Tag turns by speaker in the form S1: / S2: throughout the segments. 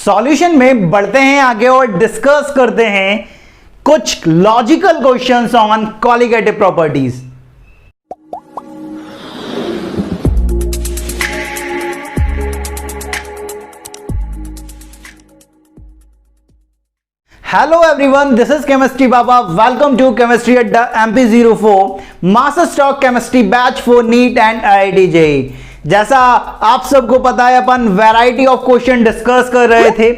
S1: Solution में बढ़ते हैं आगे और डिस्कस करते हैं कुछ logical questions on colligative properties. Hello everyone, this is chemistry Baba. Welcome to chemistry adda MP04 master stock chemistry batch for NEET and IIT JEE। जैसा आप सबको पता है, अपन वैरायटी ऑफ क्वेश्चन डिस्कस कर रहे थे।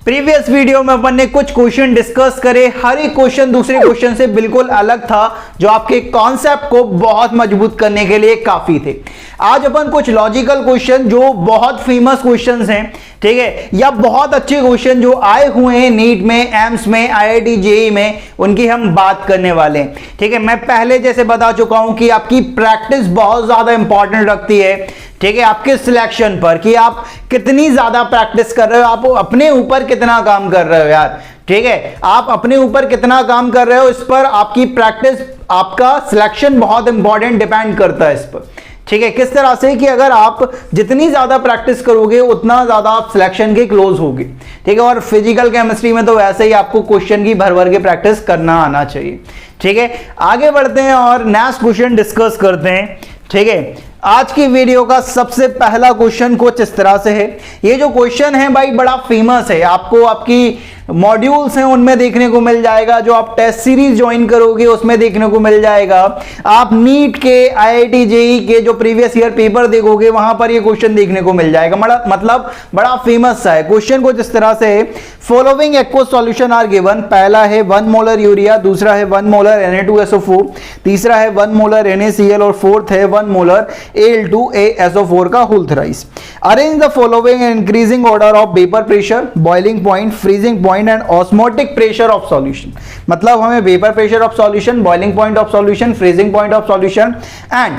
S1: प्रीवियस वीडियो में अपन ने कुछ क्वेश्चन डिस्कस करे, हर एक क्वेश्चन दूसरे क्वेश्चन से बिल्कुल अलग था, जो आपके कॉन्सेप्ट को बहुत मजबूत करने के लिए काफी थे। आज अपन कुछ लॉजिकल क्वेश्चन जो बहुत फेमस क्वेश्चंस हैं, ठीक है, या बहुत अच्छे क्वेश्चन जो आए हुए हैं नीट में, एम्स में, IIT JEE में, उनकी हम बात करने वाले हैं। ठीक है, मैं पहले जैसे बता चुका हूं कि आपकी प्रैक्टिस बहुत ज्यादा इंपॉर्टेंट रखती है, ठीक है, आपके सिलेक्शन पर, कि आप कितनी ज्यादा प्रैक्टिस कर रहे हो, आप अपने ऊपर कितना काम कर रहे हो यार। ठीक है, आप अपने ऊपर कितना काम कर रहे हो, इस पर आपकी प्रैक्टिस, आपका सिलेक्शन बहुत इंपॉर्टेंट डिपेंड करता है इस पर। ठीक है, किस तरह से कि अगर आप जितनी ज्यादा प्रैक्टिस करोगे उतना ज्यादा आप सिलेक्शन के क्लोज होगे। ठीक है, और फिजिकल केमिस्ट्री में तो वैसे ही आपको क्वेश्चन की भर भर के प्रैक्टिस करना आना चाहिए। ठीक है, आगे बढ़ते हैं और नेक्स्ट क्वेश्चन डिस्कस करते हैं। ठीक है, आज की वीडियो का सबसे पहला क्वेश्चन कुछ इस तरह से है। ये जो क्वेश्चन है भाई बड़ा फेमस है, आपको आपकी मॉड्यूल्स हैं उनमें देखने को मिल जाएगा, जो आप टेस्ट सीरीज ज्वाइन करोगे उसमें देखने को मिल जाएगा, आप नीट के, IIT JEE के जो प्रीवियस ईयर पेपर देखोगे वहां पर ये क्वेश्चन देखने को मिल जाएगा। मतलब बड़ा फेमस सा है क्वेश्चन। कुछ इस तरह से है, following aqueous solution are given. पहला है 1 मोलर यूरिया, दूसरा है 1 मोलर Na2SO4, तीसरा है 1 मोलर NaCl और फोर्थ है 1 मोलर Al2ASO4 का whole thrice. Arrange the following increasing order of vapour pressure, boiling point, freezing point and osmotic pressure of solution. मतलब हमें vapour pressure of solution, boiling point of solution, freezing point of solution and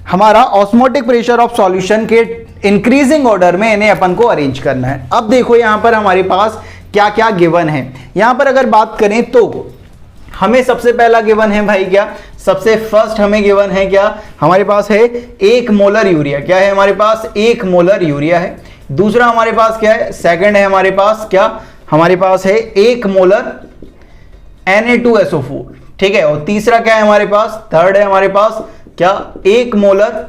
S1: हमारा osmotic pressure of solution के increasing order में इन्हें अपन को arrange करना है। अब देखो यहां पर हमारे पास क्या क्या गिवन है। यहां पर अगर बात करें तो हमें सबसे पहला गिवन है भाई, क्या सबसे फर्स्ट हमें गिवन है, क्या हमारे पास है 1 मोलर यूरिया। क्या है हमारे पास? 1 मोलर यूरिया है। दूसरा हमारे पास क्या है? सेकंड है हमारे पास, क्या हमारे पास है 1 मोलर Na2SO4। ठीक है, और तीसरा क्या है हमारे पास? थर्ड है हमारे पास क्या? 1 मोलर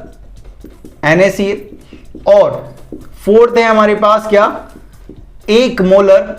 S1: NaCl और फोर्थ है हमारे पास क्या? 1 मोलर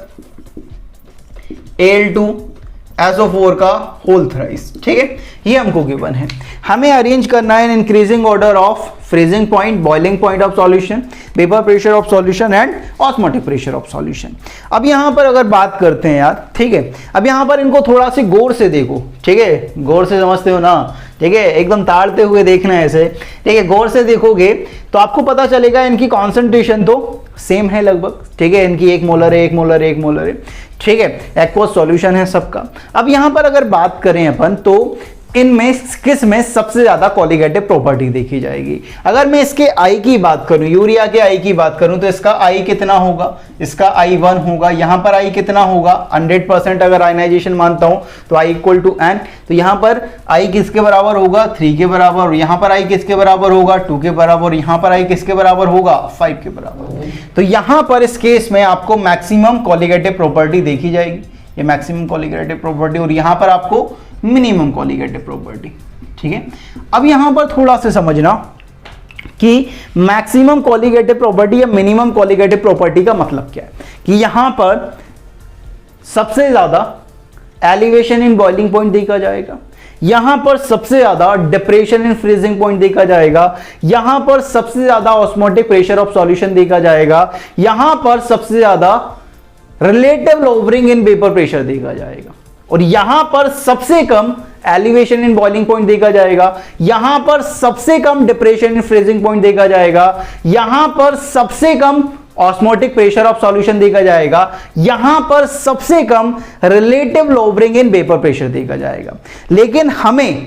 S1: Al2SO4 का होल थ्राइस। ठीक है, ये हमको गिवन है। हमें अरेंज करना है इन increasing order of freezing point, boiling point of solution, vapour pressure of solution and osmotic pressure of solution. अब यहां पर अगर बात करते हैं यार, ठीक है, अब यहां पर इनको थोड़ा सी गौर से देखो। ठीक है, गौर से समझते हो ना? ठीक है, एकदम ताड़ते हुए देखना है ऐसे। ठीक है, गौर से देखोगे तो आपको पता चलेगा इनकी कॉन्सेंट्रेशन तो सेम है लगभग। ठीक है, इनकी 1 मोलर है, 1 मोलर है, 1 मोलर है। ठीक है, एक्वस सॉल्यूशन है सबका। अब यहां पर अगर बात करें अपन तो इनमें किस में सबसे ज्यादा कॉलिगेटिव प्रॉपर्टी देखी जाएगी। अगर मैं इसके I की बात करूं, यूरिया के I की बात करूं, तो इसका I कितना होगा? इसका I1 होगा। यहां पर I कितना होगा? 100% अगर आयनाइजेशन मानता हूं तो I = N। तो यहां पर I किसके बराबर होगा? 3 के बराबर। और यहां पर I किसके बराबर होगा? 2 के बराबर। यहां पर I किसके बराबर होगा? 5 के बराबर। तो यहां पर इस केस में आपको मैक्सिमम कॉलिगेटिव प्रॉपर्टी देखी जाएगी, ये मैक्सिमम कॉलिगेटिव प्रॉपर्टी, और यहां पर आपको मिनिमम कॉलिगेटिव प्रॉपर्टी। ठीक है, अब यहां पर थोड़ा सा समझना कि मैक्सिमम कॉलिगेटिव प्रॉपर्टी या मिनिमम कॉलिगेटिव प्रॉपर्टी का मतलब क्या है। कि यहां पर सबसे ज्यादा एलिवेशन इन बॉइलिंग पॉइंट देखा जाएगा, यहां पर सबसे ज्यादा डिप्रेशन इन फ्रीजिंग पॉइंट देखा जाएगा, यहां पर सबसे ज्यादा ऑस्मोटिक प्रेशर ऑफ सॉल्यूशन देखा जाएगा, यहां पर सबसे ज्यादा relative lowering in vapour pressure देखा जाएगा, और यहां पर सबसे कम एलिवेशन इन बॉइलिंग पॉइंट देखा जाएगा, यहां पर सबसे कम डिप्रेशन इन फ्रीजिंग पॉइंट देखा जाएगा, यहां पर सबसे कम ऑस्मोटिक प्रेशर ऑफ सॉल्यूशन देखा जाएगा, यहां पर सबसे कम relative lowering in vapour pressure देखा जाएगा। लेकिन हमें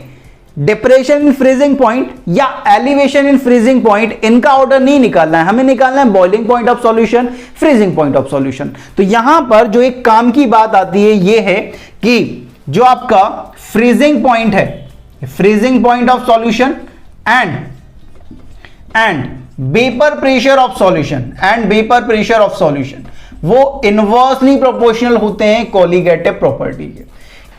S1: डिप्रेशन इन फ्रीजिंग पॉइंट या एलिवेशन इन फ्रीजिंग पॉइंट, इनका ऑर्डर नहीं निकालना है, हमें निकालना है boiling point of solution, freezing point of solution. तो यहां पर जो एक काम की बात आती है ये है कि जो आपका फ्रीजिंग पॉइंट है, freezing point of solution and vapour pressure of solution वो इनवर्सली प्रोपोर्शनल होते हैं कोलिगेटिव प्रॉपर्टी के।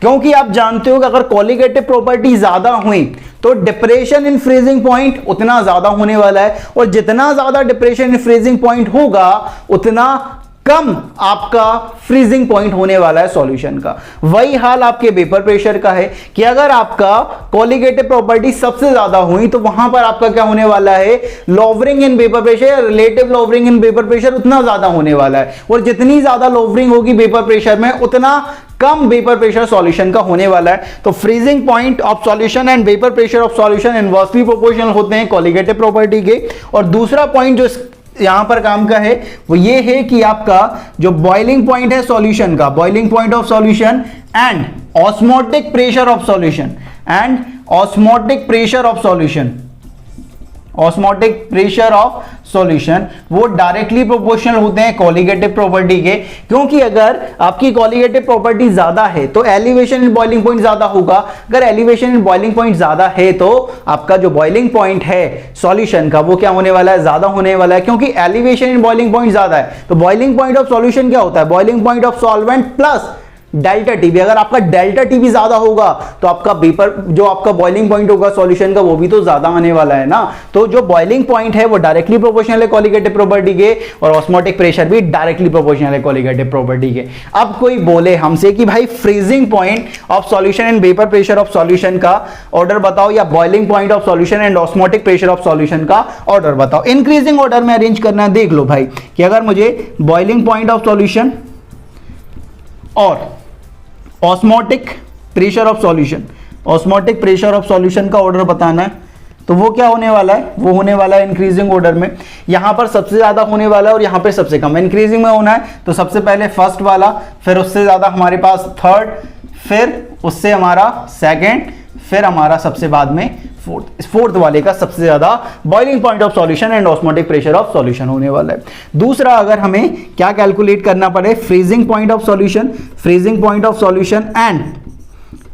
S1: क्योंकि आप जानते हो कि अगर कोलिगेटिव प्रॉपर्टी ज्यादा हुई तो डिप्रेशन इन फ्रीजिंग पॉइंट उतना ज्यादा होने वाला है, और जितना ज्यादा डिप्रेशन इन फ्रीजिंग पॉइंट होगा उतना कम आपका फ्रीजिंग पॉइंट होने वाला है सॉल्यूशन का। वही हाल आपके वेपर प्रेशर का है कि अगर आपका कोलिगेटिव प्रॉपर्टी सबसे ज्यादा हुई तो वहां पर आपका क्या होने वाला है, lowering in vapour pressure, relative lowering in vapour pressure उतना ज्यादा होने वाला है, और जितनी ज्यादा लोवरिंग होगी वेपर प्रेशर में उतना कम वेपर प्रेशर सॉल्यूशन का होने वाला है। तो freezing point of solution and vapour pressure of solution inversely proportional होते हैं कोलिगेटिव प्रॉपर्टी के। और दूसरा पॉइंट जो यहां पर काम का है वो ये है कि आपका जो बॉइलिंग पॉइंट है सॉल्यूशन का, boiling point of solution and osmotic pressure of solution, and osmotic pressure of solution, osmotic pressure of solution वो डायरेक्टली प्रोपोर्शनल होते हैं कोलिगेटिव प्रॉपर्टी के। क्योंकि अगर आपकी कोलिगेटिव प्रॉपर्टी ज्यादा है तो एलिवेशन इन बॉइलिंग पॉइंट ज्यादा होगा। अगर एलिवेशन इन बॉइलिंग पॉइंट ज्यादा है तो आपका जो बॉइलिंग पॉइंट है सॉल्यूशन का वो क्या होने वाला है, ज्यादा होने वाला है। क्योंकि एलिवेशन इन बॉइलिंग पॉइंट ज्यादा है तो बॉइलिंग पॉइंट ऑफ सॉल्यूशन क्या होता है, boiling point of solvent plus delta T भी। अगर आपका डेल्टा टी भी ज्यादा होगा तो आपका वेपर जो आपका बॉइलिंग पॉइंट होगा सॉल्यूशन का वो भी तो ज्यादा आने वाला है ना। तो जो बॉइलिंग पॉइंट है वो डायरेक्टली प्रोपोर्शनल है कोलिगेटिव प्रॉपर्टी के, और ऑस्मोटिक प्रेशर भी डायरेक्टली प्रोपोर्शनल है कोलिगेटिव प्रॉपर्टी के। अब कोई बोले हमसे कि भाई freezing point of solution and vapour pressure of solution का ऑर्डर बताओ, या boiling point of solution and osmotic pressure of solution का ऑर्डर बताओ। इंक्रीजिंग ऑर्डर में अरेंज करना है। देख लो भाई कि अगर मुझे बॉइलिंग पॉइंट ऑफ सॉल्यूशन और osmotic pressure of solution, osmotic pressure of solution का ऑर्डर बताना है तो वो क्या होने वाला है, वो होने वाला है इंक्रीजिंग ऑर्डर में। यहां पर सबसे ज्यादा होने वाला है और यहां पे सबसे कम। इंक्रीजिंग में होना है तो सबसे पहले फर्स्ट वाला, फिर उससे ज्यादा हमारे पास थर्ड, फिर उससे हमारा सेकंड, फिर हमारा सबसे बाद में फोर्थ वाले का सबसे ज्यादा boiling point of solution and osmotic pressure of solution होने वाला है। दूसरा अगर हमें क्या कैलकुलेट करना पड़े, freezing point of solution, freezing point of solution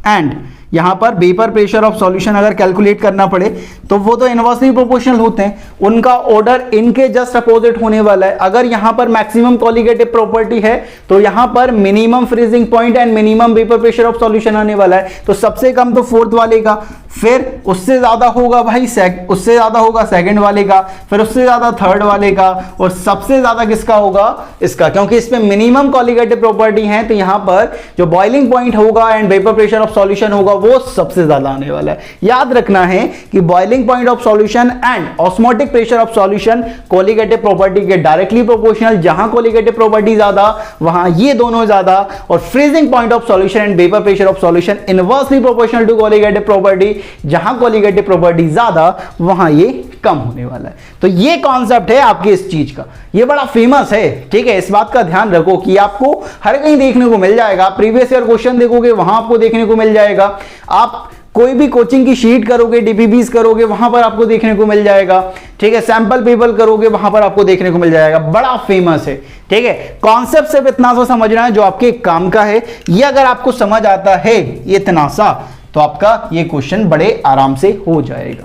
S1: and यहां पर वेपर प्रेशर ऑफ सॉल्यूशन अगर कैलकुलेट करना पड़े तो वो तो इनवर्सली प्रोपोर्शनल होते हैं, उनका ऑर्डर इनके जस्ट अपोजिट होने वाला है। अगर यहां पर मैक्सिमम कोलिगेटिव प्रॉपर्टी है तो यहां पर minimum freezing point and minimum vapour pressure of solution आने वाला है। तो सबसे कम तो फोर्थ वाले का, फिर उससे ज्यादा होगा भाई उससे ज्यादा होगा सेकंड वाले का, फिर उससे ज्यादा थर्ड वाले का, और सबसे ज्यादा किसका होगा, इसका। क्योंकि इसमें मिनिमम कोलिगेटिव प्रॉपर्टी है तो यहां पर जो बॉइलिंग पॉइंट होगा and vapour pressure of solution होगा वो सबसे ज्यादा आने वाला है। याद रखना है कि boiling point of solution and osmotic pressure of solution colligative property के डायरेक्टली प्रोपोर्शनल। जहां कोलिगेटिव प्रॉपर्टी ज्यादा वहां ये दोनों ज्यादा, और freezing point of solution and vapour pressure of solution inversely proportional to colligative property. जहां कोलिगेटिव प्रॉपर्टी ज्यादा वहां ये कम होने वाला है। तो ये कॉन्सेप्ट है आपके इस चीज का, ये बड़ा फेमस है, ठीक है। इस बात का ध्यान रखो कि आपको हर कहीं देखने को मिल जाएगा। प्रीवियस ईयर क्वेश्चन देखोगे वहां आपको देखने को मिल जाएगा, आप कोई भी कोचिंग की शीट करोगे, डीपीबीस करोगे वहां पर आपको देखने को मिल जाएगा, ठीक है। सैंपल पेपर करोगे वहां पर आपको देखने को मिल जाएगा, बड़ा फेमस है, ठीक है। कॉन्सेप्ट सिर्फ इतना सा समझना है जो आपके काम का है। ये अगर आपको समझ आता है ये इतना सा तो आपका ये क्वेश्चन बड़े आराम से हो जाएगा,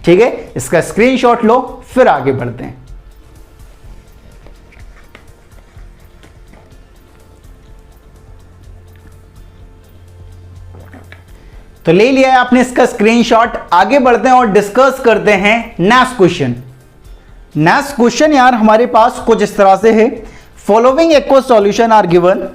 S1: ठीक है। इसका स्क्रीनशॉट लो, फिर आगे बढ़ते हैं। तो ले लिया है आपने इसका स्क्रीनशॉट। आगे बढ़ते हैं और डिस्कस करते हैं नेक्स्ट क्वेश्चन। नेक्स्ट क्वेश्चन यार हमारे पास कुछ इस तरह से है। Following aqueous solution are given.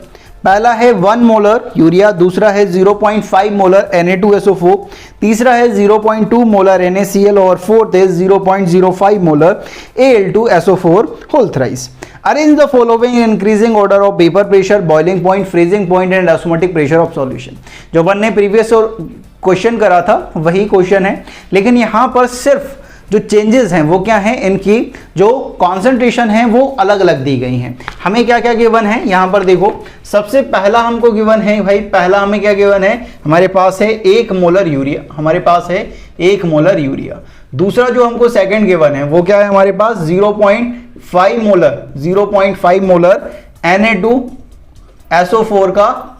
S1: पहला है 1 मोलर यूरिया, दूसरा है 0.5 मोलर Na2SO4, तीसरा है 0.2 मोलर NaCl और फोर्थ है 0.05 molar Al2SO4 whole thrice. Arrange the following in increasing order of vapour pressure, boiling point, freezing point and osmotic pressure of solution. जो one ने प्रीवियस और question करा था वही क्वेश्चन है, लेकिन यहां पर सिर्फ जो चेंजेस हैं वो क्या हैं, इनकी जो कॉन्सेंट्रेशन है वो अलग अलग दी गई हैं। हमें क्या क्या गिवन है यहां पर देखो। सबसे पहला हमको गिवन है भाई, पहला हमें क्या गिवन है, हमारे पास है 1 मोलर यूरिया, हमारे पास है 1 मोलर यूरिया। दूसरा जो हमको सेकंड गिवन है वो क्या है, हमारे पास 0.5 मोलर Na2SO4 का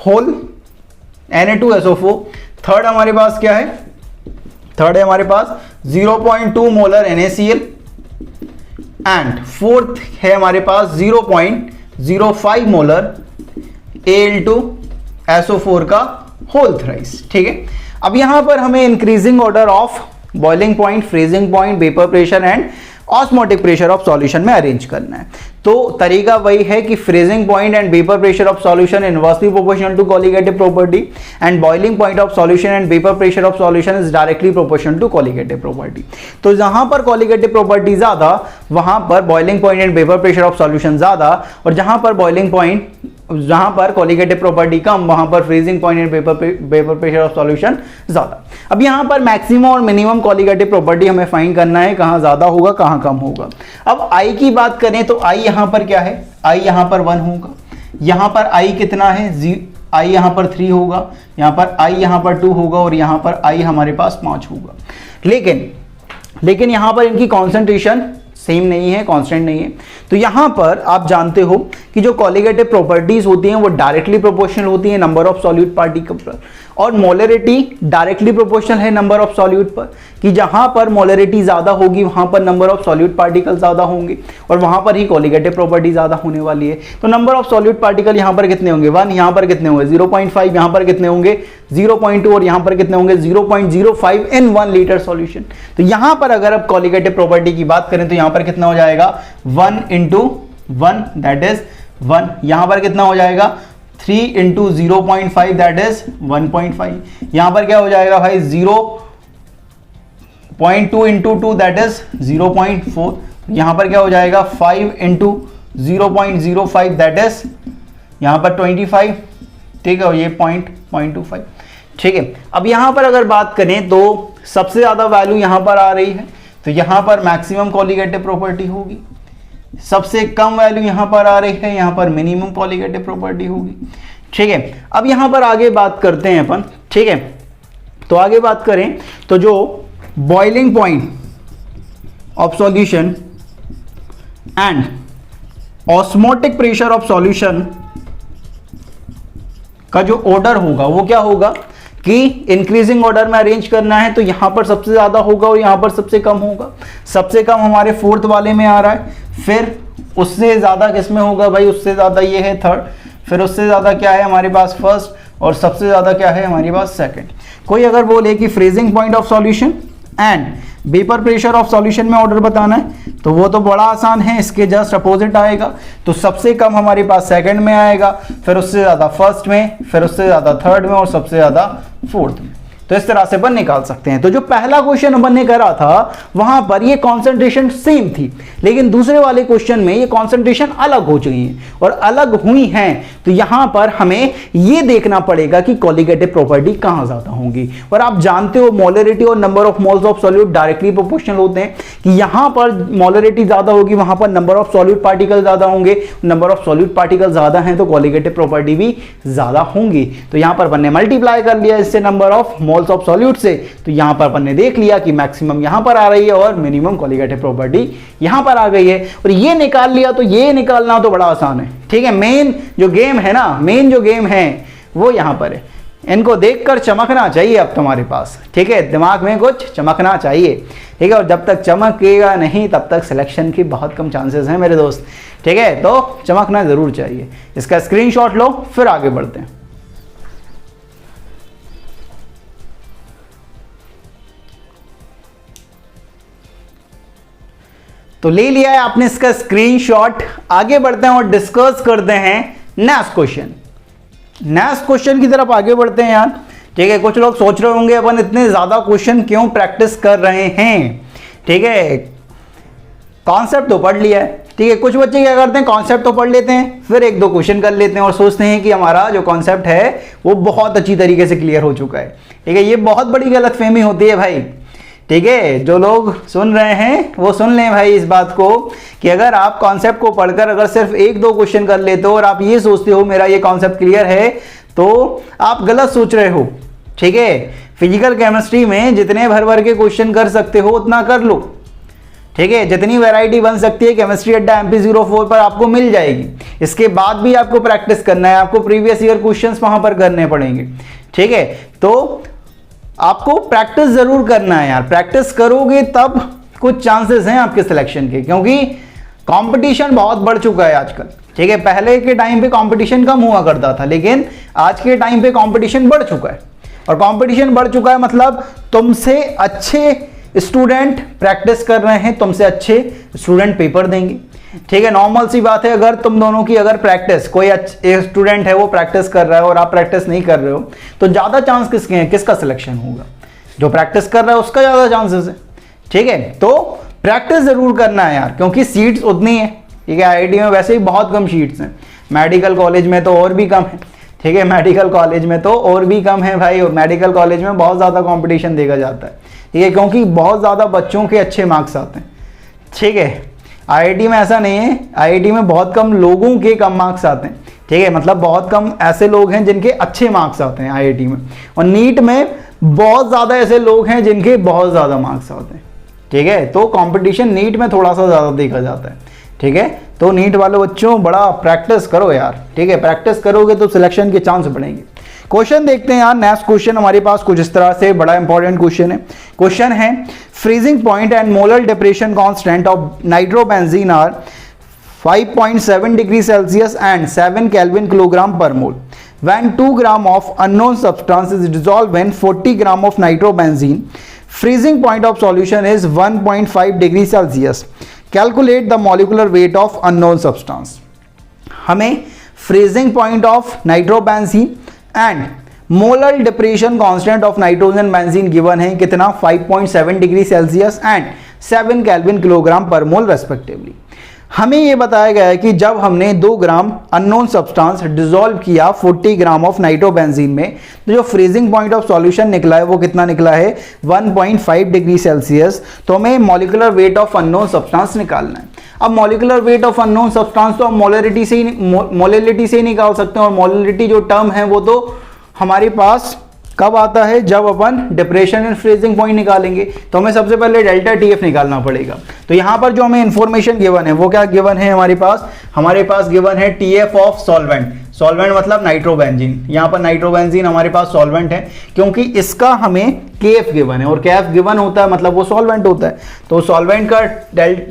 S1: होल Na2SO4। थर्ड हमारे पास क्या है, थर्ड है हमारे पास 0.2 मोलर NaCl एंड फोर्थ है हमारे पास 0.05 मोलर Al2SO4 का होल थ्राइस। ठीक है, अब यहां पर हमें increasing order of boiling point, freezing point, vapour pressure and osmotic pressure of solution में अरेंज करना है। तो तरीका वही है कि freezing point and vapour pressure of solution inversely proportional to colligative property and boiling point of solution and vapour pressure of solution is directly proportional to colligative property. तो जहां पर कोलिगेटिव प्रॉपर्टी ज्यादा वहां पर boiling point and vapour pressure of solution ज्यादा, और जहां पर बॉइलिंग पॉइंट, जहां पर कोलिगेटिव प्रॉपर्टी कम वहां पर freezing point and vapour pressure of solution ज्यादा। अब यहां पर मैक्सिमम और मिनिमम कोलिगेटिव प्रॉपर्टी हमें फाइंड करना है, कहां ज्यादा होगा कहां कम होगा। अब आई की बात करें तो आई यहां पर क्या है, आई यहां पर 1 होगा, यहां पर आई कितना है, आई यहां पर 3 होगा, यहां पर आई यहां पर 2 होगा और यहां पर आई हमारे पास 5 होगा। लेकिन यहां पर इनकी कॉन्सेंट्रेशन सेम नहीं है, कांस्टेंट नहीं है। तो यहां पर आप जानते हो कि जो कोलिगेटिव प्रॉपर्टीज होती हैं वो डायरेक्टली प्रोपोर्शनल होती है नंबर ऑफ सॉल्यूट पार्टिकल पर, और मोलरिटी डायरेक्टली प्रोपोर्शनल है नंबर ऑफ सॉल्यूट पर, कि जहां पर मोलरिटी ज्यादा होगी वहां पर नंबर ऑफ सॉल्यूट पार्टिकल ज्यादा होंगे और वहां पर ही कोलिगेटिव प्रॉपर्टी ज्यादा होने वाली है। तो नंबर ऑफ सॉल्यूट पार्टिकल यहां पर कितने होंगे 1, यहां पर कितने होंगे 0.5, यहां पर कितने होंगे 0.2 और यहां पर कितने होंगे 0.05 इन 1 लीटर सॉल्यूशन। तो यहां पर अगर अब कोलिगेटिव प्रॉपर्टी की बात करें तो यहां पर कितना हो जाएगा 1 into 1 दैट इज 1, यहां पर कितना हो जाएगा 3 into 0.5 दैट इज 1.5, यहां पर क्या हो जाएगा भाई 0.2 into 2 दैट इज 0.4, यहां पर क्या हो जाएगा 5 into 0.05 दैट इज यहां पर 25, ठीक है, ये 0.25। ठीक है, अब यहां पर अगर बात करें तो सबसे ज्यादा वैल्यू यहां पर आ रही है तो यहां पर मैक्सिमम कोलिगेटिव प्रॉपर्टी होगी, सबसे कम वैल्यू यहां पर आ रही है, यहां पर मिनिमम कोलिगेटिव प्रॉपर्टी होगी। ठीक है, अब यहां पर आगे बात करते हैं अपन। ठीक है, तो आगे बात करें तो जो boiling point of solution and osmotic pressure of solution का जो ऑर्डर होगा वो क्या होगा कि इंक्रीजिंग ऑर्डर में अरेंज करना है, तो यहां पर सबसे ज्यादा होगा और यहां पर सबसे कम होगा। सबसे कम हमारे फोर्थ वाले में आ रहा है, फिर उससे ज्यादा किसमें होगा भाई, उससे ज्यादा ये है थर्ड, फिर उससे ज्यादा क्या है हमारे पास फर्स्ट, और सबसे ज्यादा क्या है हमारे पास सेकंड। कोई अगर बोले कि freezing point of solution and vapour pressure of solution में ऑर्डर बताना है तो वो तो बड़ा आसान है, इसके जस्ट अपोजिट आएगा। तो सबसे कम हमारे पास सेकंड में आएगा, फिर उससे ज्यादा फर्स्ट में, फिर उससे ज्यादा थर्ड में और सबसे ज्यादा फोर्थ में। तो इस तरह से अपन निकाल सकते हैं। तो जो पहला क्वेश्चन अपन ने करा था वहां पर ये कॉन्सेंट्रेशन सेम थी, लेकिन दूसरे वाले क्वेश्चन में ये कॉन्सेंट्रेशन अलग हो चुकी है, और अलग हुई हैं तो यहां पर हमें ये देखना पड़ेगा कि कोलिगेटिव प्रॉपर्टी कहां ज्यादा होंगी। और आप जानते हो मोलरिटी और number of moles of solute directly proportional होते हैं, कि यहां पर मोलरिटी ज्यादा होगी वहां पर नंबर ऑफ सॉल्यूट पार्टिकल ज्यादा होंगे, नंबर ऑफ सॉल्यूट पार्टिकल ज्यादा हैं तो कोलिगेटिव प्रॉपर्टी भी ज्यादा होंगी। तो यहां पर अपन ने मल्टीप्लाई कर लिया इससे number of moles of solute से, तो यहां पर अपन ने देख लिया कि मैक्सिमम यहां पर आ रही है और मिनिमम कोलिगेटिव प्रॉपर्टी यहां पर आ गई है, और ये निकाल लिया। तो ये निकालना तो बड़ा आसान है। ठीक है, मेन जो गेम है ना, मेन जो गेम है वो यहां पर है। इनको देखकर चमकना चाहिए अब तुम्हारे पास, ठीक है, दिमाग में कुछ चमकना चाहिए। ठीक है, और जब तक चमकेगा नहीं तब तक सिलेक्शन की बहुत कम चांसेस हैं मेरे दोस्त। ठीक है, तो चमकना जरूर चाहिए। इसका स्क्रीनशॉट लो, फिर आगे बढ़ते हैं। तो ले लिया है आपने इसका स्क्रीनशॉट। आगे बढ़ते हैं और डिस्कस करते हैं नेक्स्ट क्वेश्चन। नेक्स्ट क्वेश्चन की तरफ आगे बढ़ते हैं यार। ठीक है, कुछ लोग सोच रहे होंगे अपन इतने ज्यादा क्वेश्चन क्यों प्रैक्टिस कर रहे हैं। ठीक है, कॉन्सेप्ट तो पढ़ लिया है। ठीक है, कुछ बच्चे क्या करते हैं, कॉन्सेप्ट तो पढ़ लेते हैं, फिर एक दो क्वेश्चन कर लेते हैं और सोचते हैं कि हमारा जो कॉन्सेप्ट है वो बहुत अच्छी तरीके से क्लियर हो चुका है। ठीक है, ये बहुत बड़ी गलतफहमी होती है भाई। ठीक है, जो लोग सुन रहे हैं वो सुन लें भाई इस बात को, कि अगर आप कॉन्सेप्ट को पढ़कर अगर सिर्फ एक दो क्वेश्चन कर लेते हो और आप ये सोचते हो मेरा ये कॉन्सेप्ट क्लियर है, तो आप गलत सोच रहे हो। ठीक है, फिजिकल केमिस्ट्री में जितने भर भर के क्वेश्चन कर सकते हो उतना कर लो। ठीक है, जितनी वैरायटी बन सकती है केमिस्ट्री अड्डा MP04 पर आपको मिल जाएगी। इसके बाद भी आपको प्रैक्टिस करना है, आपको प्रीवियस ईयर क्वेश्चंस वहां पर करने पड़ेंगे। ठीक है, तो आपको प्रैक्टिस जरूर करना है यार। प्रैक्टिस करोगे तब कुछ चांसेस हैं आपके सिलेक्शन के, क्योंकि कंपटीशन बहुत बढ़ चुका है आजकल, ठीक है। पहले के टाइम पे कंपटीशन कम हुआ करता था, लेकिन आज के टाइम पे कंपटीशन बढ़ चुका है। और कंपटीशन बढ़ चुका है मतलब तुमसे अच्छे स्टूडेंट प्रैक्टिस कर रहे हैं, तुमसे अच्छे स्टूडेंट पेपर देंगे, ठीक है। नॉर्मल सी बात है, अगर तुम दोनों की अगर प्रैक्टिस, कोई स्टूडेंट है वो प्रैक्टिस कर रहा है और आप प्रैक्टिस नहीं कर रहे हो, तो ज़्यादा चांस किसके हैं, किसका सिलेक्शन होगा? जो प्रैक्टिस कर रहा है उसका ज़्यादा चांसेस है, ठीक है। तो प्रैक्टिस ज़रूर करना है यार, क्योंकि सीट्स उतनी है, ठीक है। IIT में वैसे ही बहुत कम सीट्स हैं, मेडिकल कॉलेज में तो और भी कम है, ठीक है। मेडिकल कॉलेज में तो और भी कम है भाई, और मेडिकल कॉलेज में बहुत ज़्यादा कंपटीशन देखा जाता है, ठीक है, क्योंकि बहुत ज़्यादा बच्चों के अच्छे मार्क्स आते हैं, ठीक है। IIT में ऐसा नहीं है, IIT में बहुत कम लोगों के कम मार्क्स आते हैं, ठीक है। मतलब बहुत कम ऐसे लोग हैं जिनके अच्छे मार्क्स आते हैं IIT में, और नीट में बहुत ज़्यादा ऐसे लोग हैं जिनके बहुत ज़्यादा मार्क्स आते हैं, ठीक है। तो कंपटीशन नीट में थोड़ा सा ज़्यादा देखा जाता है, ठीक है। तो नीट वाले बच्चों बड़ा प्रैक्टिस करो यार, ठीक है। प्रैक्टिस करोगे तो सिलेक्शन के चांस बढ़ेंगे। क्वेश्चन देखते हैं यार। नेक्स्ट क्वेश्चन हमारे पास कुछ इस तरह से, बड़ा इंपॉर्टेंट क्वेश्चन है। क्वेश्चन है freezing point and molar depression constant of nitrobenzene are 5.7 degree Celsius and 7 kelvin kilogram per mole when 2 gram of unknown substance is dissolved in 40 gram of nitrobenzene. Freezing point of solution is 1.5 degree Celsius. Calculate the molecular weight of unknown substance. हमें freezing point of nitrobenzene and molar depression constant of nitrogen benzene given है कितना 5.7 degree Celsius and 7 kelvin kilogram per mole respectively. हमें ये बताया गया है कि जब हमने 2 ग्राम अननोन सब्सटेंस डिसॉल्व किया 40 ग्राम ऑफ नाइट्रोबेंजीन में, तो जो फ्रीजिंग पॉइंट ऑफ सॉल्यूशन निकला है वो कितना निकला है 1.5 डिग्री सेल्सियस। तो हमें molecular weight of unknown substance निकालना है। अब molecular weight of unknown substance तो हम मोलैरिटी से ही निकाल सकते हैं, और मोलैरिटी जो टर्म है वो तो हमारे पास कब आता है, जब अपन डिप्रेशन एंड फ्रीजिंग पॉइंट निकालेंगे। तो हमें सबसे पहले डेल्टा TF निकालना पड़ेगा। तो यहाँ पर जो हमें इंफॉर्मेशन गिवन है वो क्या गिवन है हमारे पास गिवन है TF ऑफ सॉल्वेंट। सॉल्वेंट मतलब नाइट्रोबेंजीन, यहाँ पर नाइट्रोबेंजीन हमारे पास सॉल्वेंट है, क्योंकि इसका हमें KF गिवन है, और KF गिवन होता है मतलब वो सॉल्वेंट होता है। तो सॉल्वेंट का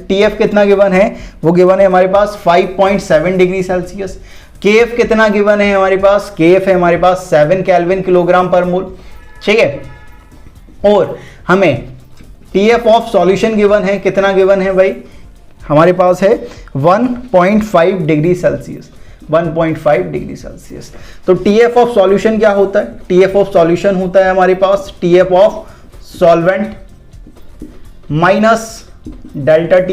S1: TF कितना गिवन है, वो गिवन है हमारे पास 5.7 डिग्री सेल्सियस। KF कितना गिवन है हमारे पास, KF है हमारे पास 7 केल्विन किलोग्राम पर मोल, ठीक है। और हमें TF ऑफ सॉल्यूशन गिवन है, कितना गिवन है भाई, हमारे पास है 1.5 डिग्री सेल्सियस, 1.5 डिग्री सेल्सियस। तो TF ऑफ सॉल्यूशन क्या होता है, TF ऑफ सॉल्यूशन होता है हमारे पास TF of solvent minus delta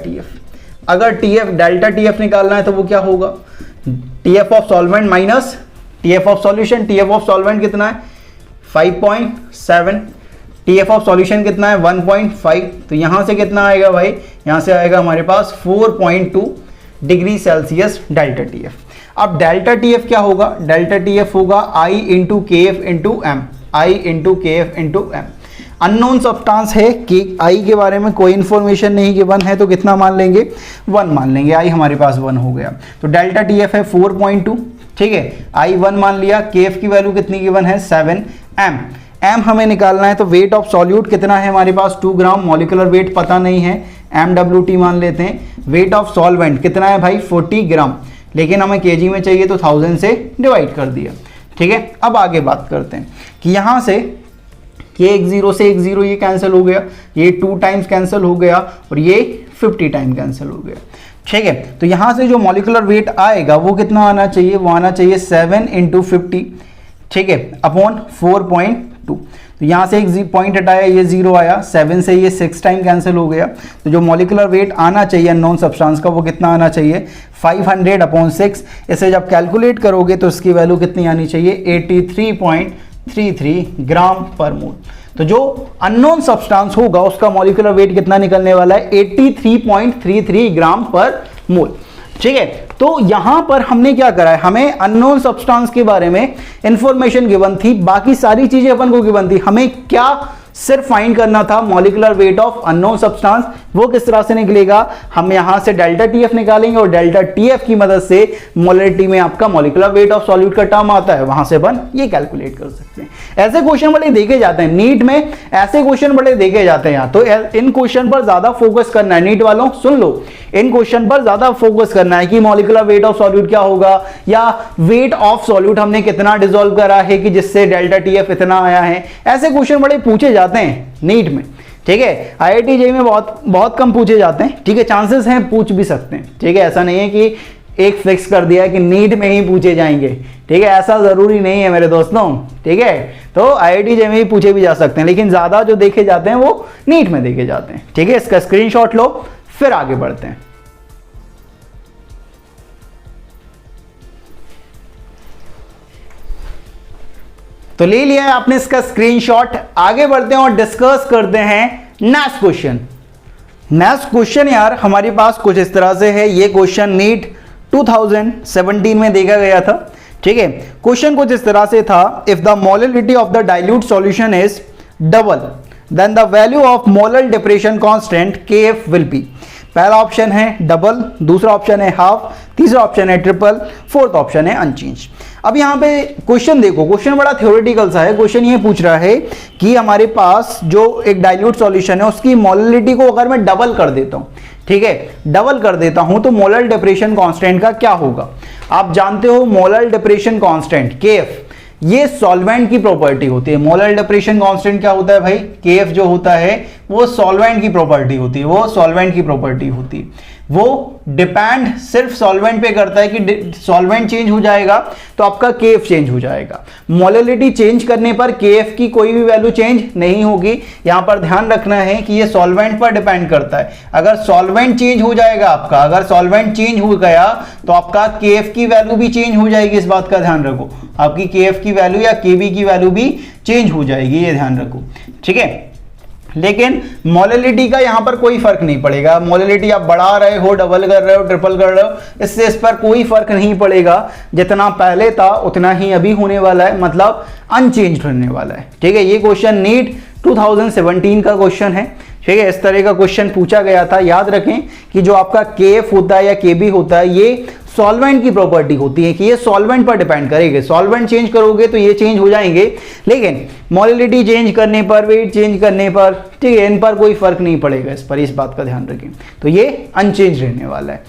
S1: TF। अगर डेल्टा TF निकालना है तो वो क्या होगा, TF of solvent minus TF of solution. TF of solvent कितना है 5.7, TF ऑफ सॉल्यूशन कितना है 1.5। तो यहां से कितना आएगा भाई, यहां से आएगा हमारे पास 4.2 डिग्री सेल्सियस डेल्टा TF। अब डेल्टा TF क्या होगा, डेल्टा TF होगा I into KF into M, I into KF into M। Unknown substance है कि I के बारे में कोई इंफॉर्मेशन नहीं गिवन है, तो कितना मान लेंगे 1 मान लेंगे, I हमारे पास 1 हो गया। तो डेल्टा TF है 4.2, ठीक है, I 1 मान लिया। KF की वैल्यू कितनी गिवन है 7, M हमें निकालना है। तो वेट ऑफ सॉल्यूट कितना है हमारे पास 2 ग्राम, मॉलिक्यूलर वेट पता नहीं है, MWT मान लेते हैं। वेट ऑफ सॉल्वेंट कितना है भाई 40 ग्राम, लेकिन हमें kg में चाहिए तो 1000 से डिवाइड कर दिया, ठीक है। अब आगे बात करते हैं कि यहाँ से ये 1 0 से 1 0 ये कैंसिल हो गया, ये 2 टाइम्स कैंसिल हो गया, और ये 50 टाइम कैंसिल हो गया, ठीक है। तो यहाँ से जो मॉलिक्यूलर वेट आएगा वो कितना आना चाहिए, वो आना चाहिए 7 इंटू 50, ठीक है, अपॉन 4.2। तो यहाँ से एक पॉइंट हटाया, ये 0 आया, 7 से ये 6 टाइम कैंसिल हो गया। तो जो मॉलिक्यूलर वेट आना चाहिए नॉन सब्सटेंस का वो कितना आना चाहिए 500 अपॉन 6। इसे जब कैलकुलेट करोगे तो इसकी वैल्यू कितनी आनी चाहिए 83.33 ग्राम पर मोल। तो जो अननोन सब्सटेंस होगा उसका मॉलिक्यूलर वेट कितना निकलने वाला है 83.33 ग्राम पर मोल, ठीक है। तो यहां पर हमने क्या करा है, हमें अननोन सब्सटेंस के बारे में इंफॉर्मेशन गिवन थी, बाकी सारी चीजें अपन को गिवन थी, हमें क्या सिर्फ फाइंड करना था molecular weight of unknown substance. वो किस तरह से निकलेगा, हम यहां से डेल्टा टीएफ निकालेंगे और डेल्टा टीएफ की मदद से मोलरिटी में आपका मॉलिक्यूलर वेट ऑफ सॉल्यूट का टर्म आता है, वहां से अपन ये कैलकुलेट कर सकते हैं। ऐसे क्वेश्चन बड़े देखे जाते हैं नीट में, ऐसे क्वेश्चन बड़े देखे जाते हैं यहाँ। तो इन क्वेश्चन पर ज्यादा फोकस करना है, नीट वालों सुन लो, इन क्वेश्चन पर ज्यादा फोकस करना है कि मॉलिक्यूलर वेट ऑफ सॉल्यूट क्या होगा, या वेट ऑफ सॉल्यूट हमने कितना डिसॉल्व करा है कि जिससे डेल्टा टीएफ इतना आया है। ऐसे क्वेश्चन बड़े पूछे जाते हैं नीट में, ठीक है। आईआईटी जेईई में बहुत कम पूछे जाते हैं, ठीक है। चांसेस हैं पूछ भी सकते हैं, ठीक है। ऐसा नहीं है कि एक फिक्स कर दिया है कि नीट में ही पूछे जाएंगे, ठीक है, ऐसा जरूरी नहीं है मेरे दोस्तों, ठीक है। तो आईआईटी जेईई में ही पूछे भी जा सकते हैं, लेकिन ज्यादा जो देखे जाते हैं वो नीट में देखे जाते हैं, ठीक है। इसका स्क्रीनशॉट लो, फिर आगे बढ़ते हैं। तो ले लिया है आपने इसका स्क्रीनशॉट, आगे बढ़ते हैं और डिस्कस करते हैं नेक्स्ट क्वेश्चन। नेक्स्ट क्वेश्चन यार हमारे पास कुछ इस तरह से है। ये क्वेश्चन नीट 2017 में देखा गया था, ठीक है। क्वेश्चन कुछ इस तरह से था, if the molarity of the dilute solution is double then the value of molar depression constant KF will be. पहला ऑप्शन है डबल, दूसरा ऑप्शन है हाफ, तीसरा ऑप्शन है ट्रिपल, फोर्थ ऑप्शन है अनचेंज। अब यहाँ पे क्वेश्चन देखो, क्वेश्चन बड़ा थ्योरेटिकल सा है। क्वेश्चन ये पूछ रहा है कि हमारे पास जो एक डाइल्यूट सॉल्यूशन है उसकी मोलरिटी को अगर मैं डबल कर देता हूँ, ठीक है, डबल कर देता हूं तो मोलर डिप्रेशन कांस्टेंट का क्या होगा। आप जानते हो मोलर डिप्रेशन कांस्टेंट KF ये सॉल्वेंट की प्रॉपर्टी होती है। मोलर डिप्रेशन कांस्टेंट क्या होता है भाई, KF जो होता है वो सॉल्वेंट की प्रॉपर्टी होती है, वो सॉल्वेंट की प्रॉपर्टी होती है। वो डिपेंड सिर्फ सॉल्वेंट पे करता है कि सॉल्वेंट चेंज हो जाएगा तो आपका KF चेंज हो जाएगा। मोलरिटी चेंज करने पर KF की कोई भी वैल्यू चेंज नहीं होगी। यहां पर ध्यान रखना है कि ये सॉल्वेंट पर डिपेंड करता है। अगर सॉल्वेंट चेंज हो जाएगा आपका, अगर सॉल्वेंट चेंज हो गया तो आपका KF की वैल्यू भी चेंज हो जाएगी। इस बात का ध्यान रखो, आपकी KF की वैल्यू या KB की वैल्यू भी चेंज हो जाएगी, ये ध्यान रखो, ठीक है। लेकिन मोलरिटी का यहां पर कोई फर्क नहीं पड़ेगा। मोलरिटी आप बढ़ा रहे हो, डबल कर रहे हो, ट्रिपल कर रहे हो, इससे इस पर कोई फर्क नहीं पड़ेगा। जितना पहले था उतना ही अभी होने वाला है, मतलब अनचेंज होने वाला है, ठीक है। ये क्वेश्चन नीट 2017 का क्वेश्चन है, ठीक है। इस तरह का क्वेश्चन पूछा गया था। याद रखें कि जो आपका KF होता है या KB होता है ये सॉल्वेंट की प्रॉपर्टी होती है कि ये सॉल्वेंट पर डिपेंड करेंगे। सॉल्वेंट चेंज करोगे तो ये चेंज हो जाएंगे, लेकिन मोलरिटी चेंज करने पर, वेट चेंज करने पर, ठीक है, इन पर कोई फर्क नहीं पड़ेगा। इस पर, इस बात का ध्यान रखें। तो ये अनचेंज रहने वाला है।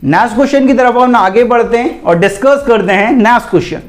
S1: नेक्स्ट क्वेश्चन की तरफ हम आगे बढ़ते हैं और डिस्कस करते हैं नेक्स्ट क्वेश्चन।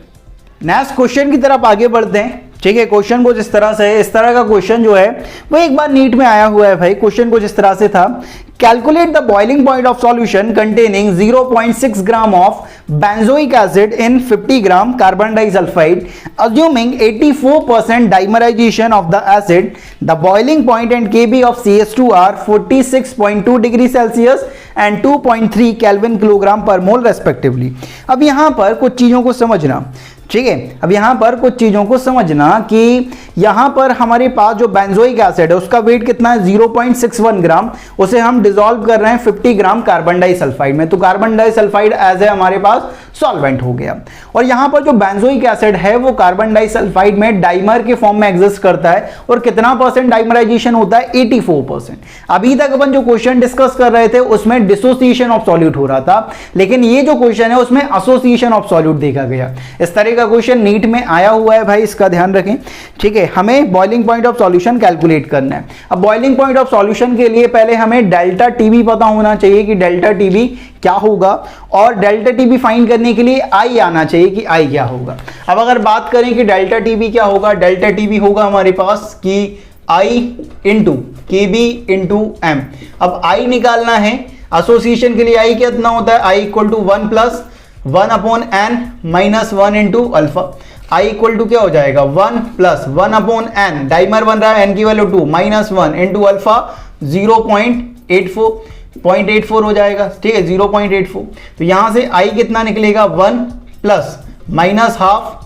S1: नेक्स्ट क्वेश्चन की तरफ आगे बढ़ते हैं, ठीक है। क्वेश्चन कुछ इस तरह से है। इस तरह का क्वेश्चन जो है वो एक बार नीट में आया हुआ है भाई। क्वेश्चन कुछ इस तरह से था, calculate the boiling point of solution containing 0.6 gram of benzoic acid in 50 gram carbon disulphide assuming 84% dimerization of the acid. The boiling point and Kb of CH2 are 46.2 degree Celsius and 2.3 kelvin kilogram per mole respectively. अब यहां पर कुछ चीजों को समझना, ठीक है। अब यहां पर कुछ चीजों को समझना कि यहां पर हमारे पास जो बेंजोइक एसिड है उसका वेट कितना है 0.61 ग्राम, उसे हम डिसॉल्व कर रहे हैं 50 ग्राम कार्बन डाइसल्फाइड में। तो कार्बन डाइसल्फाइड एज है हमारे पास सॉल्वेंट हो गया। और यहां पर जो बेंजोइक एसिड है वो कार्बन डाइसल्फाइड में डाइमर के फॉर्म में एग्जिस्ट करता है और कितना परसेंट डाइमराइजेशन होता है 84%। अभी तक अपन जो क्वेश्चन डिस्कस कर रहे थे उसमें डिसोसिएशन ऑफ सॉल्यूट हो रहा था, लेकिन ये जो क्वेश्चन है उसमें एसोसिएशन ऑफ सॉल्यूट देखा गया। इस तरह का क्वेश्चन नीट में आया हुआ है भाई, इसका ध्यान रखें, ठीक है। हमें boiling point of solution calculate करना है। अब बॉइलिंग पॉइंट ऑफ सॉल्यूशन के लिए पहले हमें डेल्टा टीबी पता होना चाहिए कि डेल्टा टीबी क्या होगा, और डेल्टा टीबी फाइंड करने के लिए आई आना चाहिए कि आई क्या होगा। अब अगर बात करें कि डेल्टा टीबी क्या होगा, डेल्टा टीबी होगा हमारे पास कि आई इंटू केबी इंटू एम। अब आई निकालना है, एसोसिएशन के लिए आई कितना होता है, i equal to 1 plus 1 upon n minus 1 into alpha. I equal to क्या हो जाएगा 1 प्लस 1 अपॉन एन, डाइमर बन रहा है एन की वैल्यू 2 माइनस 1 इंटू अल्फा 0.84 हो जाएगा, ठीक है, 0.84। तो यहां से आई कितना निकलेगा 1 प्लस माइनस हाफ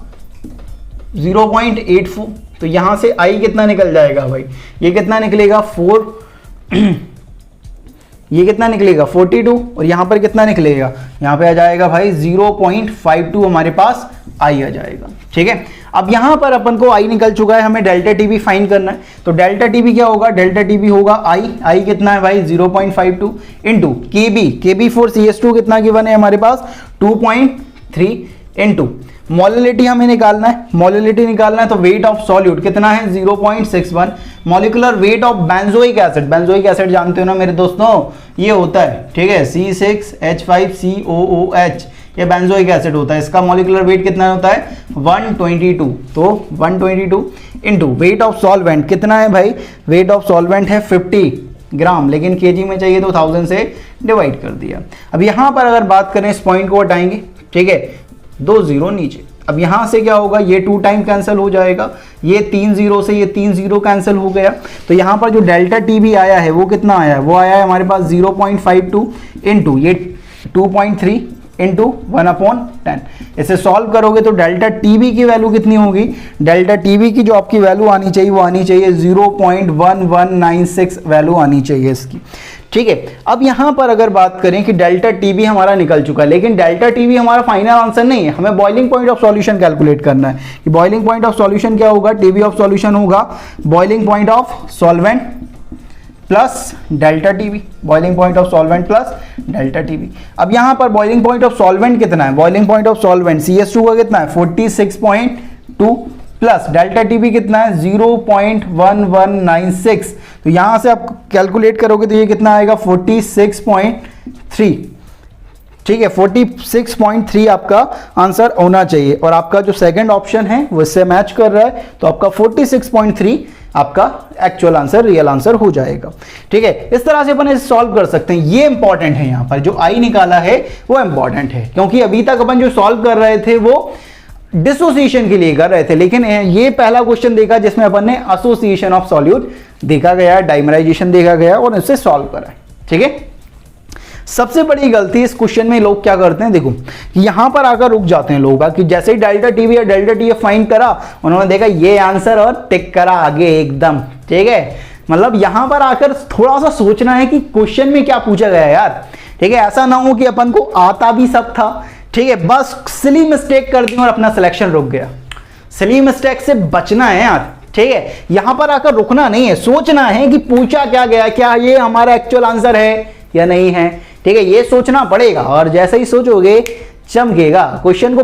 S1: 0.84। तो यहां से आई कितना निकल जाएगा भाई, ये कितना निकलेगा 4 ये कितना निकलेगा 42, और यहां पर कितना निकलेगा, यहां पे आ जाएगा भाई 0.52 हमारे पास आई आ जाएगा, ठीक है। अब यहां पर अपन को आई निकल चुका है, हमें डेल्टा टीबी फाइंड करना है। तो डेल्टा टीबी क्या होगा, डेल्टा टीबी होगा आई कितना है भाई 0.52 इंटू केबी फॉर CS2 कितना गिवन है हमारे पास 2.3 इंटू मोलिलिटी हमें निकालना है, मोलिलिटी निकालना है तो वेट ऑफ सॉल्यूट कितना है 0.61, molecular weight of benzoic acid, benzoic acid जानते हो ना मेरे दोस्तों, ये होता है ठीक है C6H5COOH, ये बेंजोइक एसिड होता है, इसका मॉलिक्यूलर वेट कितना होता है 122, तो 122 इंटू वेट ऑफ सॉल्वेंट कितना है भाई, वेट ऑफ सॉल्वेंट है 50 ग्राम, लेकिन केजी में चाहिए तो 1000 से डिवाइड कर दिया। अब यहां पर अगर बात करें इस पॉइंट को हटाएंगे, ठीक है 2 0 नीचे, अब यहां से क्या होगा, ये 2 टाइम कैंसिल हो जाएगा, ये 3 0 से ये 3 0 कैंसिल हो गया, तो यहां पर जो डेल्टा टीबी आया है वो कितना आया है, वो आया है हमारे पास 0.52 इंटू ये 2.3 इंटू 1/10। इसे सॉल्व करोगे तो डेल्टा टीबी की वैल्यू कितनी होगी, डेल्टा टीबी की जो आपकी वैल्यू आनी चाहिए वो आनी चाहिए 0.1196 वैल्यू आनी चाहिए इसकी, ठीक है। अब यहां पर अगर बात करें कि डेल्टा टीबी हमारा निकल चुका है, लेकिन डेल्टा टीबी हमारा फाइनल आंसर नहीं है, हमें boiling point of solution calculate करना है कि बॉइलिंग पॉइंट ऑफ सॉल्यूशन क्या होगा, टीबी ऑफ सॉल्यूशन होगा boiling point of solvent plus delta TB, boiling point of solvent plus delta TB. अब यहां पर बॉइलिंग पॉइंट ऑफ सॉल्वेंट कितना है, boiling point of solvent CS2 का कितना है 46.2 प्लस डेल्टा टीबी कितना है 0.1196, तो यहां से आप कैलकुलेट करोगे तो ये कितना आएगा 46.3, ठीक है 46.3 आपका आंसर होना चाहिए, और आपका जो सेकंड ऑप्शन है वो इससे मैच कर रहा है, तो आपका 46.3 आपका एक्चुअल आंसर, रियल आंसर हो जाएगा, ठीक है। इस तरह से अपन इसे सॉल्व कर सकते हैं, ये इंपॉर्टेंट है, यहां पर जो आई निकाला है वो इंपॉर्टेंट है, क्योंकि अभी तक अपन जो सॉल्व कर रहे थे वो डिसोसिएशन के लिए कर रहे थे, लेकिन ये पहला क्वेश्चन देखा जिसमें अपन ने एसोसिएशन ऑफ सॉल्यूट देखा गया, डाइमराइजेशन देखा गया और इससे सॉल्व करा, ठीक है। सबसे बड़ी गलती इस क्वेश्चन में लोग क्या करते हैं, देखो यहां पर आकर रुक जाते हैं लोग कि जैसे ही डेल्टा टीबी या डेल्टा टीएफ फाइंड करा उन्होंने देखा ये आंसर और टिक करा आगे एकदम, ठीक है। मतलब यहां पर आकर थोड़ा सा सोचना है कि क्वेश्चन में क्या पूछा गया यार, ठीक है। ऐसा ना हो कि अपन को आता भी सब था, ठीक है, बस सिली मिस्टेक कर दी और अपना सिलेक्शन रुक गया। सिली मिस्टेक से बचना है यार, ठीक है। यहां पर आकर रुकना नहीं है, सोचना है कि पूछा क्या गया, क्या ये हमारा एक्चुअल आंसर है या नहीं है, ठीक है, ये सोचना पड़ेगा। और जैसे ही सोचोगे चमकेगा। क्वेश्चन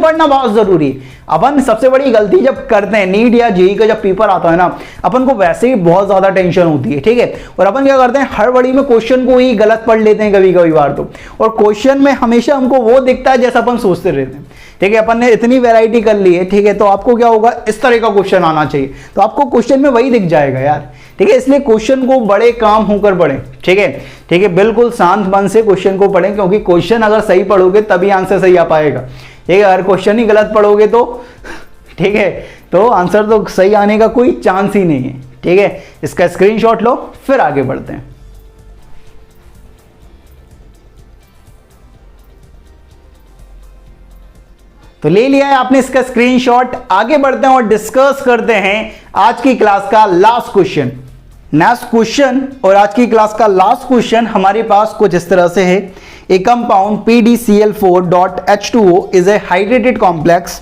S1: पढ़ना बहुत जरूरी है। अपन सबसे बड़ी गलती जब करते हैं नीट या जेईई का जब पेपर आता है ना, अपन को वैसे ही बहुत ज्यादा टेंशन होती है, ठीक है, और अपन क्या करते हैं हड़बड़ी में क्वेश्चन को ही गलत पढ़ लेते हैं कभी कभी बार तो, और क्वेश्चन में हमेशा हमको वो दिखता है जैसा अपन सोचते रहते हैं, ठीक है। अपन ने इतनी वैरायटी कर ली है, ठीक है, तो आपको क्या होगा इस तरह का क्वेश्चन आना चाहिए, तो आपको क्वेश्चन में वही दिख जाएगा यार, ठीक है। इसलिए क्वेश्चन को बड़े काम होकर पढ़ें, ठीक है, ठीक है, बिल्कुल शांत मन से क्वेश्चन को पढ़ें, क्योंकि क्वेश्चन अगर सही पढ़ोगे तभी आंसर सही आ पाएगा, ठीक है। अगर क्वेश्चन ही गलत पढ़ोगे तो ठीक है, तो आंसर तो सही आने का कोई चांस ही नहीं है, ठीक है। इसका स्क्रीनशॉट लो, फिर आगे बढ़ते हैं। तो ले लिया है आपने इसका स्क्रीनशॉट, आगे बढ़ते हैं और डिस्कस करते हैं आज की क्लास का लास्ट क्वेश्चन। नेक्स्ट क्वेश्चन और आज की क्लास का लास्ट क्वेश्चन हमारे पास कुछ इस तरह से है। ए compound PdCl4.H2O is a hydrated complex.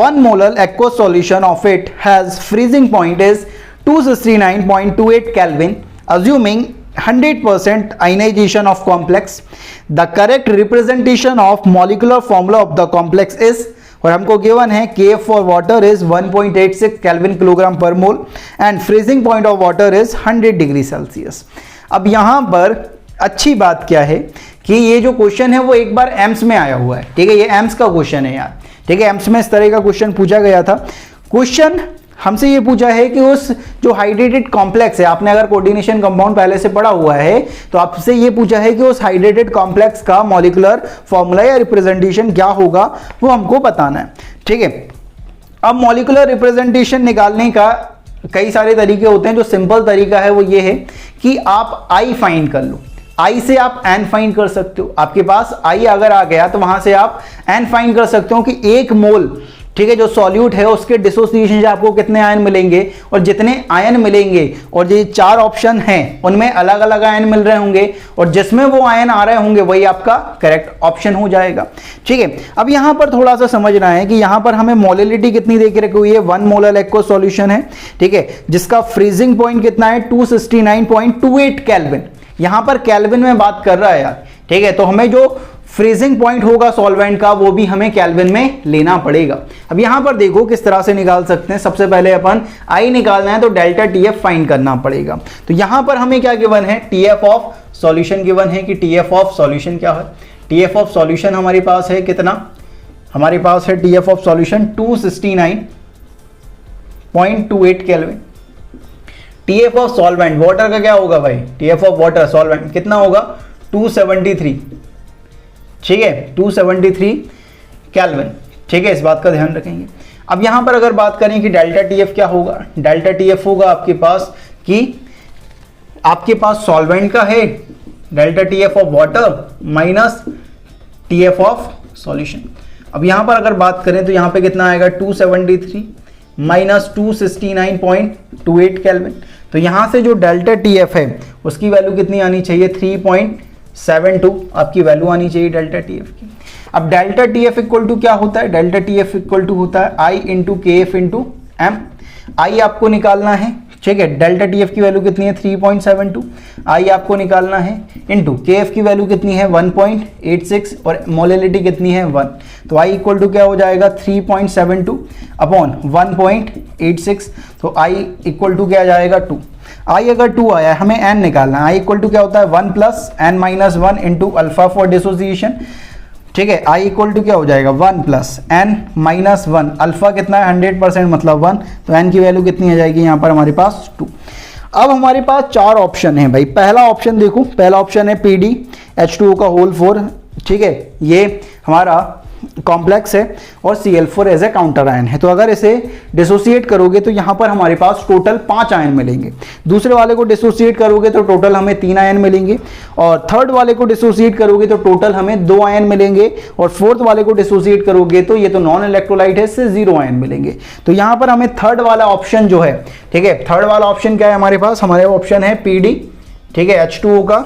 S1: 1 molar aqueous solution of it has freezing point is 269.28 Kelvin. Assuming 100% ionization of complex, the correct representation of molecular formula of the complex is, और हमको given है KF for water is 1.86 Kelvin kilogram per mole and freezing point of water is 100 degree Celsius. अब यहाँ पर अच्छी बात क्या है कि ये जो क्वेश्चन है वो एक बार एम्स में आया हुआ है, ठीक है, ये एम्स का क्वेश्चन है यार, ठीक है। एम्स में इस तरह का क्वेश्चन पूछा गया था। क्वेश्चन हमसे ये पूछा है कि उस जो हाइड्रेटेड कॉम्प्लेक्स है, आपने अगर कोऑर्डिनेशन कंपाउंड पहले से पढ़ा हुआ है तो आपसे ये पूछा है कि उस हाइड्रेटेड कॉम्प्लेक्स का मॉलिक्यूलर फॉर्मूला या रिप्रेजेंटेशन क्या होगा वो हमको बताना है, ठीक है। अब मॉलिक्यूलर रिप्रेजेंटेशन निकालने का कई सारे तरीके होते हैं। जो सिंपल तरीका है वो ये है कि आप आई फाइंड कर लो, आई से आप एन फाइंड कर सकते हो। आपके पास आई अगर आ गया तो वहां से आप एन फाइंड कर सकते हो कि 1 मोल ठीक है, जो सॉल्यूट है उसके डिसोसिएशन से आपको कितने आयन मिलेंगे, और जितने आयन मिलेंगे और ये 4 ऑप्शन हैं उनमें अलग अलग आयन मिल रहे होंगे, और जिसमें वो आयन आ रहे होंगे वही आपका करेक्ट ऑप्शन हो जाएगा। ठीक है, अब यहां पर थोड़ा सा समझना है कि यहां पर हमें मोलिलिटी कितनी दे के रखी हुई है, 1 मोलर एक्वस सॉल्यूशन है। ठीक है, जिसका फ्रीजिंग पॉइंट कितना है 269.28 केल्विन, यहां पर केल्विन में बात कर रहा है यार। ठीक है, तो हमें जो फ्रीजिंग पॉइंट होगा सॉल्वेंट का वो भी हमें केल्विन में लेना पड़ेगा। अब यहां पर देखो किस तरह से निकाल सकते हैं। सबसे पहले अपन आई निकालना है तो डेल्टा टीएफ फाइंड करना पड़ेगा। तो यहां पर हमें क्या गिवन है, टीएफ ऑफ सॉल्यूशन गिवन है कि टीएफ ऑफ सॉल्यूशन क्या है। टीएफ ऑफ सॉल्यूशन हमारे पास है कितना, हमारे पास है TF of solution 269.28 kelvin. TF of solvent water का क्या होगा भाई, टीएफ ऑफ वाटर सॉल्वेंट कितना होगा 273। ठीक है, 273 केल्विन। ठीक है, इस बात का ध्यान रखेंगे। अब यहां पर अगर बात करें कि डेल्टा टीएफ क्या होगा, डेल्टा टीएफ होगा आपके पास कि आपके पास सॉल्वेंट का है delta TF of water minus TF of solution. अब यहां पर अगर बात करें तो यहां पे कितना आएगा 273 माइनस 269.28 केल्विन। तो यहां से जो डेल्टा टीएफ है उसकी वैल्यू कितनी आनी चाहिए 3.72 आपकी वैल्यू आनी चाहिए डेल्टा टीएफ की। अब डेल्टा टीएफ इक्वल टू क्या होता है, डेल्टा टीएफ इक्वल टू होता है आई इंटू के एफ इंटू एम। आई आपको निकालना है, ठीक है, डेल्टा टीएफ की वैल्यू कितनी है 3.72, आई आपको निकालना है इंटू के एफ की वैल्यू कितनी है 1.86 और मोलिलिटी कितनी है 1। तो आई इक्वल टू क्या हो जाएगा 3.72 अपॉन 1.86, तो आई इक्वल टू क्या जाएगा 2। आई अगर 2 आया है हमें एन निकालना है, आई इक्वल टू क्या होता है 1 plus N minus 1 into alpha for dissociation. ठीक है, आई इक्वल टू क्या हो जाएगा 1 प्लस एन माइनस 1, अल्फा कितना है 100% मतलब 1, तो एन की वैल्यू कितनी आ जाएगी यहाँ पर हमारे पास 2। अब हमारे पास 4 ऑप्शन है भाई। पहला ऑप्शन देखो, पहला ऑप्शन है पीडी H2O का होल 4। ठीक है, ये हमारा कॉम्प्लेक्स है और Cl4 as a counter ion है। तो अगर इसे डिसोसिएट करोगे तो यहाँ पर हमारे पास टोटल 5 आयन मिलेंगे। दूसरे वाले को डिसोसिएट करोगे तो टोटल हमें 3 आयन मिलेंगे, और थर्ड वाले को डिसोसिएट करोगे तो टोटल हमें 2 आयन मिलेंगे, और फोर्थ वाले को डिसोसिएट करोगे तो ये तो नॉन इलेक्ट्रोलाइट है, इससे 0 आयन मिलेंगे। तो यहाँ पर हमें थर्ड वाला ऑप्शन जो है, ठीक है, थर्ड वाला ऑप्शन क्या है हमारे पास, हमारे ऑप्शन है पीडी। ठीक है, H2O का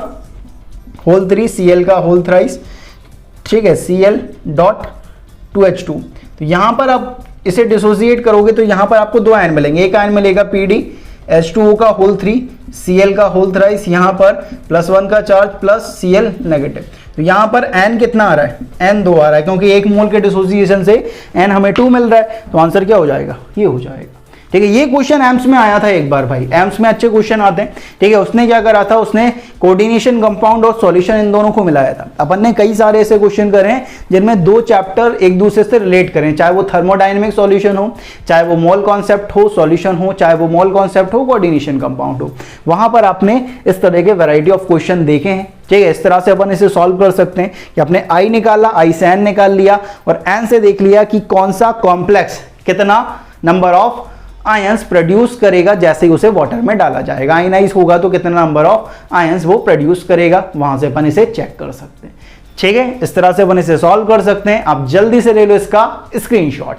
S1: होल 3 Cl का होल थ्राइस, ठीक है, Cl.2H2। तो यहां पर आप इसे डिसोसिएट करोगे तो यहां पर आपको 2 आयन मिलेंगे। एक आयन मिलेगा पीडी H2O का होल 3 Cl का होल थ्राइस, यहां पर +1 का चार्ज प्लस Cl नेगेटिव। तो यहां पर n कितना आ रहा है, n 2 आ रहा है, क्योंकि 1 मोल के डिसोसिएशन से n हमें 2 मिल रहा है। तो आंसर क्या हो जाएगा, ये हो जाएगा। ठीक है, ये क्वेश्चन एम्स में आया था एक बार भाई, एम्स में अच्छे क्वेश्चन आते हैं। ठीक है, उसने क्या करा था, उसने कोऑर्डिनेशन कंपाउंड और सॉल्यूशन इन दोनों को मिलाया था। अपन ने कई सारे ऐसे क्वेश्चन करे हैं जिनमें 2 चैप्टर एक दूसरे से रिलेट करें, चाहे वो थर्मोडायनेमिक सॉल्यूशन हो, चाहे वो मोल कॉन्सेप्ट हो सॉल्यूशन हो, चाहे वो मोल कॉन्सेप्ट हो कोऑर्डिनेशन कंपाउंड हो। वहां पर आपने इस तरह के वैरायटी ऑफ क्वेश्चन देखे हैं। ठीक है, इस तरह से अपन इसे सॉल्व कर सकते हैं कि आपने आई निकाला, आई से एन निकाल लिया, और एन से देख लिया कि कौन सा कॉम्प्लेक्स कितना नंबर ऑफ आयंस प्रोड्यूस करेगा जैसे ही उसे वाटर में डाला जाएगा। आयनाइज होगा तो कितना नंबर ऑफ आयंस वो प्रोड्यूस करेगा, वहां से अपन इसे चेक कर सकते हैं। ठीक है, इस तरह से अपन इसे सॉल्व कर सकते हैं। आप जल्दी से ले लो इसका स्क्रीनशॉट।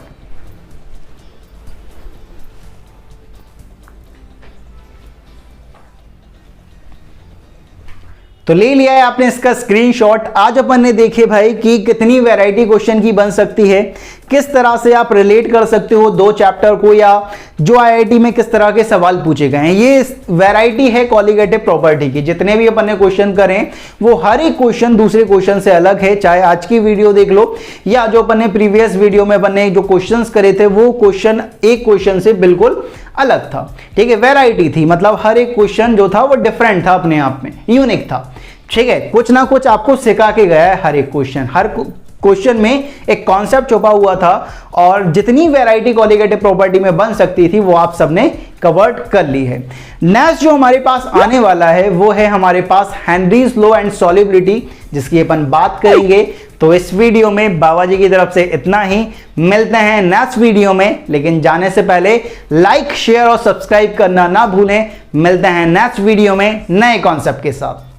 S1: तो ले लिया है आपने इसका स्क्रीनशॉट। आज अपन ने देखे भाई कि कितनी वैरायटी क्वेश्चन की बन सकती है, किस तरह से आप रिलेट कर सकते हो 2 चैप्टर को, या जो आईआईटी में किस तरह के सवाल पूछे गए हैं। ये वैरायटी है कॉलिगेटिव प्रॉपर्टी की। जितने भी अपन ने क्वेश्चन करें वो हर एक क्वेश्चन दूसरे क्वेश्चन से अलग है। चाहे आज की वीडियो देख लो या जो अपन ने प्रीवियस वीडियो में अपन ने जो क्वेश्चंस करे थे वो क्वेश्चन एक क्वेश्चन से बिल्कुल अलग था। ठीक है, वैरायटी थी, मतलब हर एक क्वेश्चन जो था वो डिफरेंट था, अपने आप में यूनिक था। ठीक है, कुछ ना कुछ आपको सिखा के गया है हर एक क्वेश्चन। हर क्वेश्चन में एक कॉन्सेप्ट छुपा हुआ था, और जितनी वैरायटी कॉलिगेटिव प्रॉपर्टी में बन सकती थी वो आप सबने कवर्ड कर ली है। नेक्स्ट जो हमारे पास आने वाला है वो है हमारे पास हेनरीज लॉ एंड सॉल्युबिलिटी, जिसकी अपन बात करेंगे। तो इस वीडियो में बाबा जी की तरफ से इतना ही, मिलते हैं नेक्स्ट वीडियो में। लेकिन जाने से पहले लाइक, शेयर और सब्सक्राइब करना ना भूलें। मिलते हैं नेक्स्ट वीडियो में नए कॉन्सेप्ट के साथ।